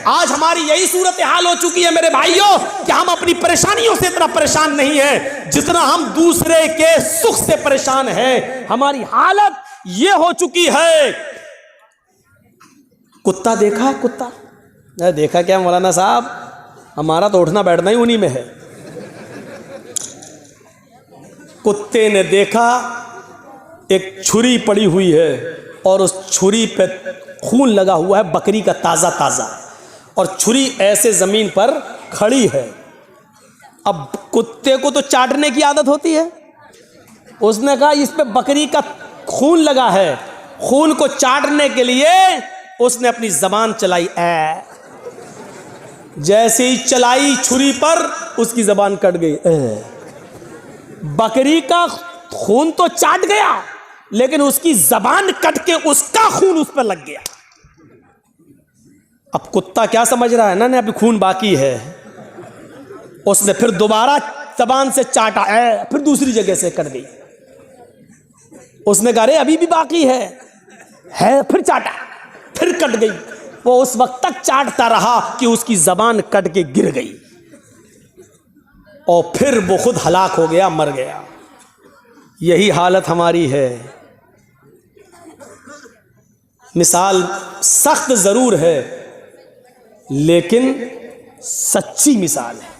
आज हमारी यही सूरत हाल हो चुकी है मेरे भाइयों कि हम अपनी परेशानियों से इतना परेशान नहीं है जितना हम दूसरे के सुख से परेशान हैं। हमारी हालत ये हो चुकी है। कुत्ता देखा, कुत्ता देखा क्या मौलाना साहब, हमारा तो उठना बैठना ही उन्हीं में है। कुत्ते ने देखा एक छुरी पड़ी हुई है और उस छुरी पे खून लगा हुआ है बकरी का ताज़ा ताज़ा, और छुरी ऐसे ज़मीन पर खड़ी है। अब कुत्ते को तो चाटने की आदत होती है, उसने कहा इस पे बकरी का खून लगा है, खून को चाटने के लिए उसने अपनी ज़बान चलाई। जैसे ही चलाई छुरी पर उसकी ज़बान कट गई। बकरी का खून तो चाट गया लेकिन उसकी ज़बान कट के उसका खून उस पर लग गया। अब कुत्ता क्या समझ रहा है ना, अभी खून बाकी है। उसने फिर दोबारा ज़बान से चाटा, फिर दूसरी जगह से कट गई। उसने कहा अरे अभी भी बाकी है, फिर चाटा, फिर कट गई। वो उस वक्त तक चाटता रहा कि उसकी ज़बान कट के गिर गई और फिर वो खुद हलाक हो गया, मर गया। यही हालत हमारी है। मिसाल सख्त ज़रूर है लेकिन सच्ची मिसाल है।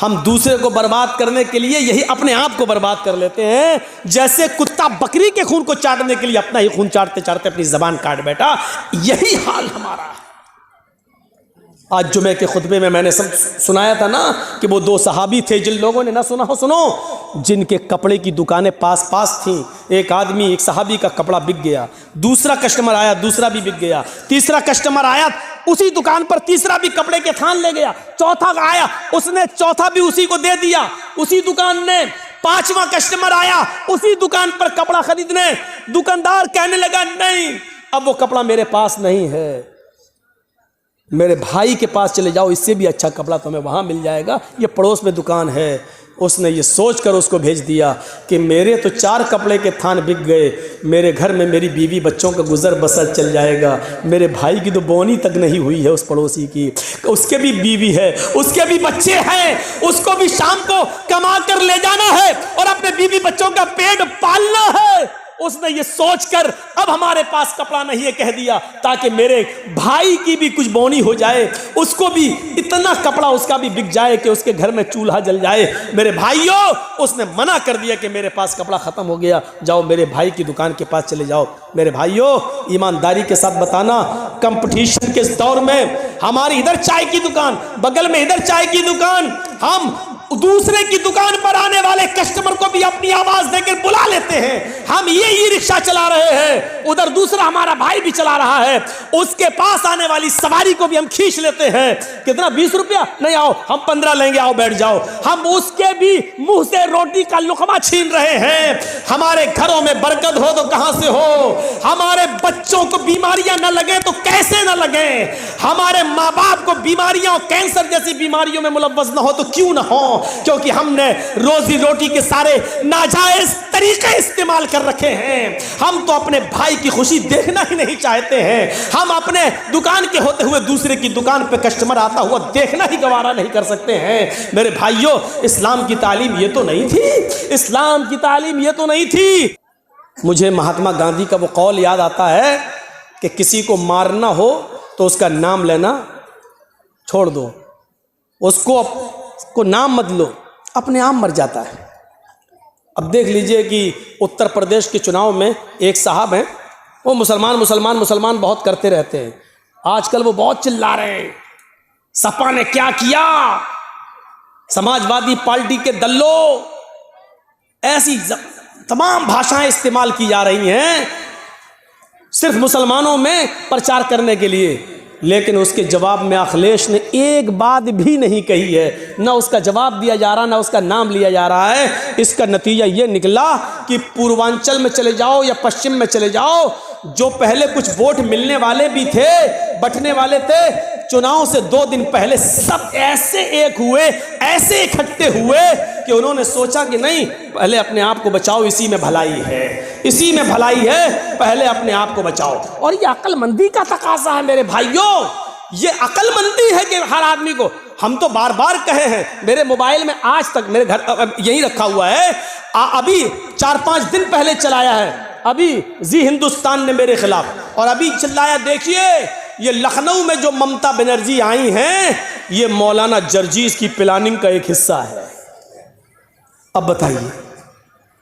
हम दूसरे को बर्बाद करने के लिए यही अपने आप को बर्बाद कर लेते हैं। जैसे कुत्ता बकरी के खून को चाटने के लिए अपना ही खून चाटते चाटते अपनी ज़बान काट बैठा, यही हाल हमारा है। आज जुमे के खुतबे में मैंने सुनाया था ना कि वो दो सहाबी थे, जिन लोगों ने ना सुना हो सुनो, जिनके कपड़े की दुकानें पास पास थीं। एक आदमी, एक सहाबी का कपड़ा बिक गया, दूसरा कस्टमर आया, दूसरा भी बिक गया, तीसरा कस्टमर आया, उसी दुकान पर तीसरा भी कपड़े के थान ले गया, चौथा आया, उसने चौथा भी उसी को दे दिया उसी दुकान ने। पांचवा कस्टमर आया उसी दुकान पर कपड़ा खरीदने, दुकानदार कहने लगा नहीं, अब वो कपड़ा मेरे पास नहीं है, मेरे भाई के पास चले जाओ, इससे भी अच्छा कपड़ा तुम्हें वहाँ मिल जाएगा, ये पड़ोस में दुकान है। उसने ये सोचकर उसको भेज दिया कि मेरे तो 4 कपड़े के थान बिक गए, मेरे घर में मेरी बीवी बच्चों का गुजर बसर चल जाएगा, मेरे भाई की तो बोनी तक नहीं हुई है उस पड़ोसी की, उसके भी बीवी है, उसके भी बच्चे हैं, उसको भी शाम को कमा कर ले जाना है और अपने बीवी बच्चों का पेट पालना है। उसने ये सोचकर अब हमारे पास कपड़ा नहीं है कह दिया ताकि मेरे भाई की भी कुछ बोनी हो जाए, उसको भी इतना कपड़ा उसका भी बिक जाए कि उसके घर में चूल्हा जल जाए। मेरे भाइयों, उसने मना कर दिया कि मेरे पास कपड़ा ख़त्म हो गया, जाओ मेरे भाई की दुकान के पास चले जाओ। मेरे भाइयों, ईमानदारी के साथ बताना, कंपटीशन के दौर में हमारी इधर चाय की दुकान, बगल में इधर चाय की दुकान, हम दूसरे की दुकान पर आने वाले कस्टमर को भी अपनी आवाज देकर बुला लेते हैं। हम ये ई रिक्शा चला रहे हैं, उधर दूसरा हमारा भाई भी चला रहा है, उसके पास आने वाली सवारी को भी हम खींच लेते हैं। कितना? 20 रुपया? नहीं, आओ हम 15 लेंगे, आओ बैठ जाओ। हम उसके भी मुंह से रोटी का लुकमा छीन रहे हैं। हमारे घरों में बरकत हो तो कहां से हो, हमारे बच्चों को बीमारियां न लगे तो कैसे न लगे, हमारे माँ बाप को बीमारियां और कैंसर जैसी बीमारियों में मुलव्वस न हो तो क्यों न हो, क्योंकि हमने रोजी रोटी के सारे नाजायज तरीके इस्तेमाल कर रखे हैं। हम तो अपने भाई की खुशी देखना ही नहीं चाहते हैं। हम अपने दुकान के होते हुए दूसरे की दुकान पे कस्टमर आता हुआ देखना ही गवारा नहीं कर सकते हैं। मेरे भाइयों, इस्लाम की तालीम ये तो नहीं थी, इस्लाम की तालीम ये तो नहीं थी। मुझे महात्मा गांधी का वो कौल याद आता है कि किसी को मारना हो तो उसका नाम लेना छोड़ दो, उसको नाम मत लो, अपने आप मर जाता है। अब देख लीजिए कि उत्तर प्रदेश के चुनाव में एक साहब हैं, वो मुसलमान बहुत करते रहते हैं। आजकल वो बहुत चिल्ला रहे हैं, सपा ने क्या किया, समाजवादी पार्टी के दल्लो, ऐसी तमाम भाषाएं इस्तेमाल की जा रही हैं सिर्फ मुसलमानों में प्रचार करने के लिए। लेकिन उसके जवाब में अखिलेश ने एक बात भी नहीं कही है, ना उसका जवाब दिया जा रहा, ना उसका नाम लिया जा रहा है। इसका नतीजा ये निकला कि पूर्वांचल में चले जाओ या पश्चिम में चले जाओ, जो पहले कुछ वोट मिलने वाले भी थे, बंटने वाले थे, चुनाव से 2 दिन पहले सब ऐसे एक हुए, ऐसे इकट्ठे हुए कि उन्होंने सोचा कि नहीं, पहले अपने आप को बचाओ, इसी में भलाई है, इसी में भलाई है, पहले अपने आप को बचाओ। और ये अक्लमंदी का तकाजा है मेरे भाइयों। ये अक्लमंदी है कि हर आदमी को, हम तो बार बार कहे हैं, मेरे मोबाइल में आज तक मेरे घर यही रखा हुआ है, अभी 4-5 दिन पहले चलाया है, अभी जी हिंदुस्तान ने मेरे खिलाफ, और अभी चिल्लाया, देखिए ये लखनऊ में जो ममता बनर्जी आई हैं ये मौलाना जर्जीस की प्लानिंग का एक हिस्सा है। अब बताइए,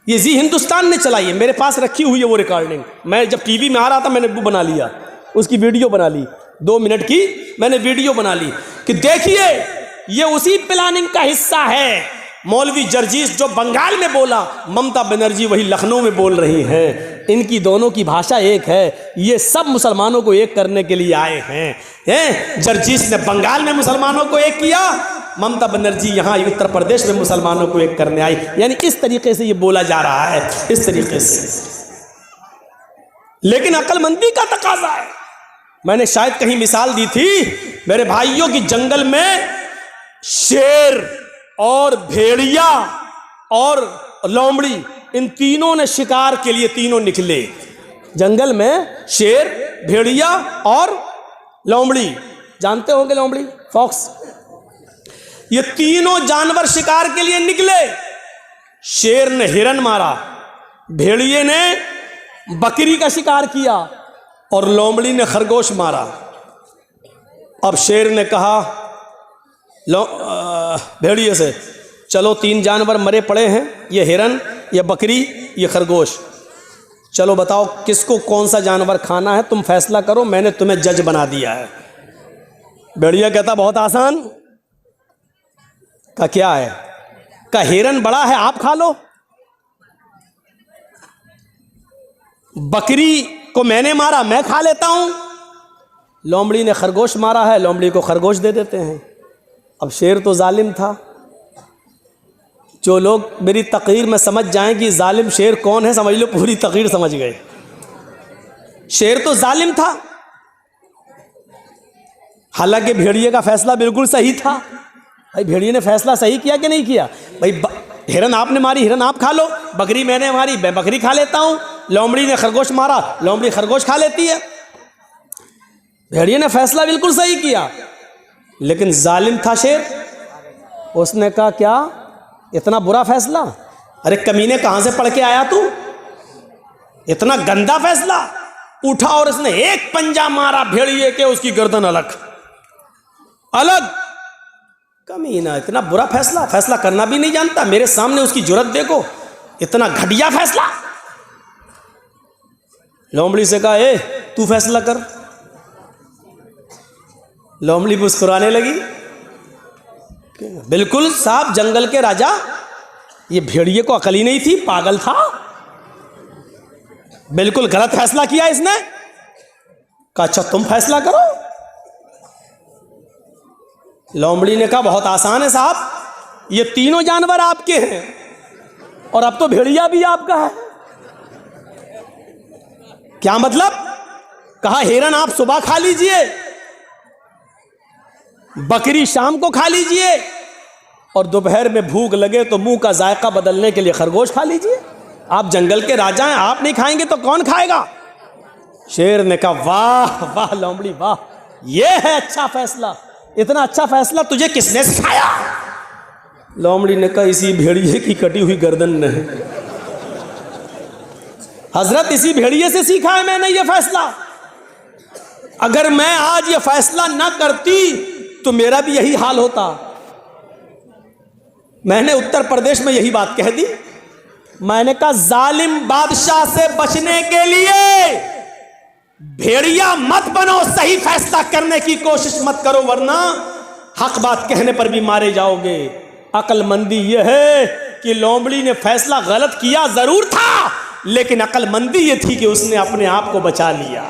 ये जी हिंदुस्तान ने चलाई है, मेरे पास रखी हुई है वो रिकॉर्डिंग। मैं जब टीवी में आ रहा था मैंने वो बना लिया, उसकी वीडियो बना ली, 2 मिनट की मैंने वीडियो बना ली कि देखिए ये उसी प्लानिंग का हिस्सा है। मौलवी जर्जीस जो बंगाल में बोला, ममता बनर्जी वही लखनऊ में बोल रही हैं। इनकी दोनों की भाषा एक है। ये सब मुसलमानों को एक करने के लिए आए हैं। जर्जीस ने बंगाल में मुसलमानों को एक किया, ममता बनर्जी यहाँ उत्तर प्रदेश में मुसलमानों को एक करने आई। यानी इस तरीके से ये बोला जा रहा है, इस तरीके से। लेकिन अक्लमंदी का तकाजा है। मैंने शायद कहीं मिसाल दी थी मेरे भाइयों की, जंगल में शेर और भेड़िया और लोमड़ी, इन तीनों ने शिकार के लिए तीनों निकले। जंगल में शेर, भेड़िया और लोमड़ी, जानते होंगे लोमड़ी, फॉक्स, ये तीनों जानवर शिकार के लिए निकले। शेर ने हिरन मारा, भेड़िए ने बकरी का शिकार किया और लोमड़ी ने खरगोश मारा। अब शेर ने कहा भेड़िए से, चलो 3 जानवर मरे पड़े हैं, ये हिरन, ये बकरी, ये खरगोश, चलो बताओ किसको कौन सा जानवर खाना है, तुम फैसला करो, मैंने तुम्हें जज बना दिया है। भेड़िया कहता बहुत आसान। का क्या है? का हिरन बड़ा है, आप खा लो। बकरी को मैंने मारा, मैं खा लेता हूं। लोमड़ी ने खरगोश मारा है, लोमड़ी को खरगोश दे देते हैं। अब शेर तो जालिम था। जो लोग मेरी तकरीर में समझ जाएं कि जालिम शेर कौन है, समझ लो पूरी तकरीर समझ गए। शेर तो जालिम था, हालांकि भेड़िए का फैसला बिल्कुल सही था। भाई भेड़िए ने फैसला सही किया कि नहीं किया? भाई हिरन आपने मारी, हिरन आप खा लो, बकरी मैंने मारी, मैं बकरी खा लेता हूं, लोमड़ी ने खरगोश मारा, लोमड़ी खरगोश खा लेती है। भेड़िए ने फैसला बिल्कुल सही किया, लेकिन जालिम था शेर। उसने कहा क्या इतना बुरा फैसला? अरे कमीने कहां से पढ़ के आया तू, इतना गंदा फैसला? उठा और उसने एक पंजा मारा भेड़िए के, उसकी गर्दन अलग अलग। कमीना इतना बुरा फैसला, फैसला करना भी नहीं जानता, मेरे सामने उसकी जुर्रत देखो, इतना घटिया फैसला। लोमड़ी से कहा ए तू फैसला कर। लोमड़ी मुस्कुराने लगी, बिल्कुल साहब जंगल के राजा, ये भेड़िए को अकल ही नहीं थी, पागल था, बिल्कुल गलत फैसला किया इसने। कहा अच्छा तुम फैसला करो। लोमड़ी ने कहा बहुत आसान है साहब, ये तीनों जानवर आपके हैं और अब तो भेड़िया भी आपका है। क्या मतलब? कहा हिरन आप सुबह खा लीजिए, बकरी शाम को खा लीजिए, और दोपहर में भूख लगे तो मुंह का जायका बदलने के लिए खरगोश खा लीजिए। आप जंगल के राजा हैं, आप नहीं खाएंगे तो कौन खाएगा? शेर ने कहा वाह वाह लोमड़ी वाह, ये है अच्छा फैसला, इतना अच्छा फैसला तुझे किसने सिखाया? लोमड़ी ने कहा इसी भेड़िए की कटी हुई गर्दन ने। हजरत इसी भेड़िए से सीखा है मैंने ये फैसला। अगर मैं आज ये फैसला ना करती तो मेरा भी यही हाल होता। मैंने उत्तर प्रदेश में यही बात कह दी। मैंने कहा जालिम बादशाह से बचने के लिए भेड़िया मत बनो, सही फैसला करने की कोशिश मत करो, वरना हक बात कहने पर भी मारे जाओगे। अक्लमंदी यह है कि लोमड़ी ने फैसला गलत किया जरूर था, लेकिन अक्लमंदी ये थी कि उसने अपने आप को बचा लिया।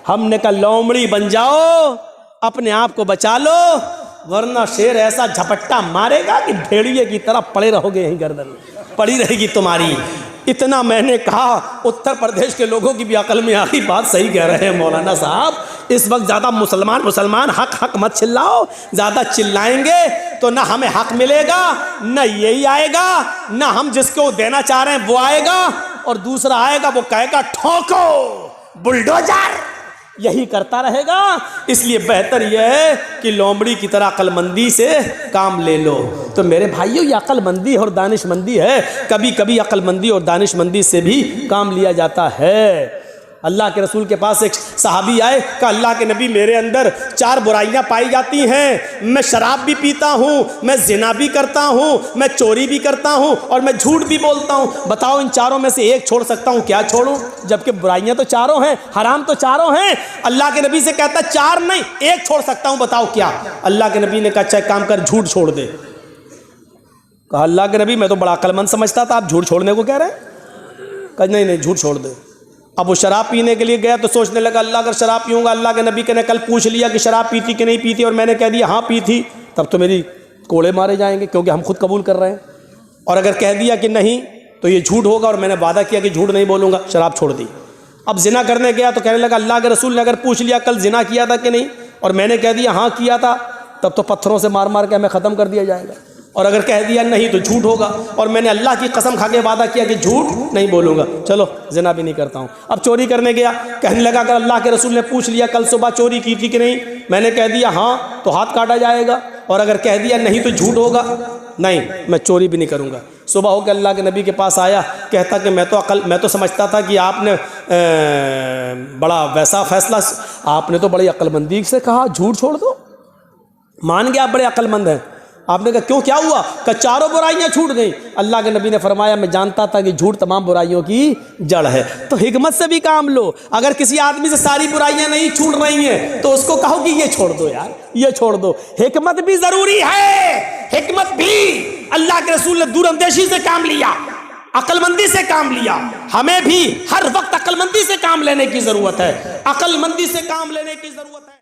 हमने कहा लोमड़ी बन जाओ, अपने आप को बचा लो, वरना शेर ऐसा झपट्टा मारेगा कि भेड़िए की तरह पड़े रहोगे, यहीं गर्दन पड़ी रहेगी तुम्हारी। इतना मैंने कहा, उत्तर प्रदेश के लोगों की भी अकल में आ गई, बात सही कह रहे हैं मौलाना साहब। इस वक्त ज़्यादा मुसलमान हक हक मत चिल्लाओ, ज़्यादा चिल्लाएंगे तो ना हमें हक मिलेगा, ना यही आएगा, ना हम जिसको देना चाह रहे हैं वो आएगा, और दूसरा आएगा वो कहेगा ठोको बुलडोजर, यही करता रहेगा। इसलिए बेहतर यह है कि लोमड़ी की तरह अक्लमंदी से काम ले लो। तो मेरे भाइयों, ये अक्लमंदी और दानिशमंदी है। कभी कभी अक्लमंदी और दानिशमंदी से भी काम लिया जाता है। अल्लाह के रसूल के पास एक सहाबी आए, कहा अल्लाह के नबी, मेरे अंदर 4 बुराइयां पाई जाती हैं। मैं शराब भी पीता हूँ, मैं जिना भी करता हूँ, मैं चोरी भी करता हूँ और मैं झूठ भी बोलता हूँ। बताओ इन चारों में से एक छोड़ सकता हूँ, क्या छोड़ूं? जबकि बुराइयां तो चारों हैं, हराम तो चारों हैं। अल्लाह के नबी से कहता 4 नहीं, 1 छोड़ सकता हूँ, बताओ क्या? अल्लाह के नबी ने कहा अच्छा एक काम कर, झूठ छोड़ दे। कहा अल्लाह के नबी, मैं तो बड़ा अक्लमंद समझता था, आप झूठ छोड़ने को कह रहे हैं? कहा नहीं नहीं, झूठ छोड़ दे। अब वो शराब पीने के लिए गया तो सोचने लगा अल्लाह अगर शराब पीऊँगा, अल्लाह के नबी ने कल पूछ लिया कि शराब पीती कि नहीं पीती और मैंने कह दिया हाँ पी थी, तब तो मेरी कोड़े मारे जाएंगे क्योंकि हम खुद कबूल कर रहे हैं। और अगर कह दिया कि नहीं तो ये झूठ होगा और मैंने वादा किया कि झूठ नहीं बोलूँगा, शराब छोड़ दी। अब जिना करने गया तो कहने लगा अल्लाह के रसूल ने अगर पूछ लिया कल जिना किया था कि नहीं और मैंने कह दिया हाँ किया था, तब तो पत्थरों से मार मार के हमें ख़त्म कर दिया जाएगा। और अगर कह दिया नहीं तो झूठ होगा और मैंने अल्लाह की कसम खा के वादा किया कि झूठ नहीं बोलूँगा, चलो जिना भी नहीं करता हूँ। अब चोरी करने गया, कहने लगा अगर अल्लाह के रसूल ने पूछ लिया कल सुबह चोरी की थी कि नहीं, मैंने कह दिया हाँ तो हाथ काटा जाएगा और अगर कह दिया नहीं तो झूठ होगा, नहीं मैं चोरी भी नहीं करूँगा। सुबह होकर अल्लाह के नबी के पास आया, कहता कि मैं तो समझता था कि आपने बड़ा वैसा फैसला, आपने तो बड़ी अक्लमंदी से कहा झूठ छोड़ दो, मान गया आप बड़े अक्लमंद हैं। आपने कहा क्यों, क्या हुआ? कहा चारों बुराइयां छूट गई। अल्लाह के नबी ने फरमाया मैं जानता था कि झूठ तमाम बुराइयों की जड़ है। तो हिकमत से भी काम लो। अगर किसी आदमी से सारी बुराइयां नहीं छूट रही हैं तो उसको कहो कि ये छोड़ दो यार, ये छोड़ दो। हिकमत भी जरूरी है, हिकमत भी। अल्लाह के रसूल ने दूरंदेशी से काम लिया, अक्लमंदी से काम लिया। हमें भी हर वक्त अक्लमंदी से काम लेने की जरूरत है, अक्लमंदी से काम लेने की जरूरत है।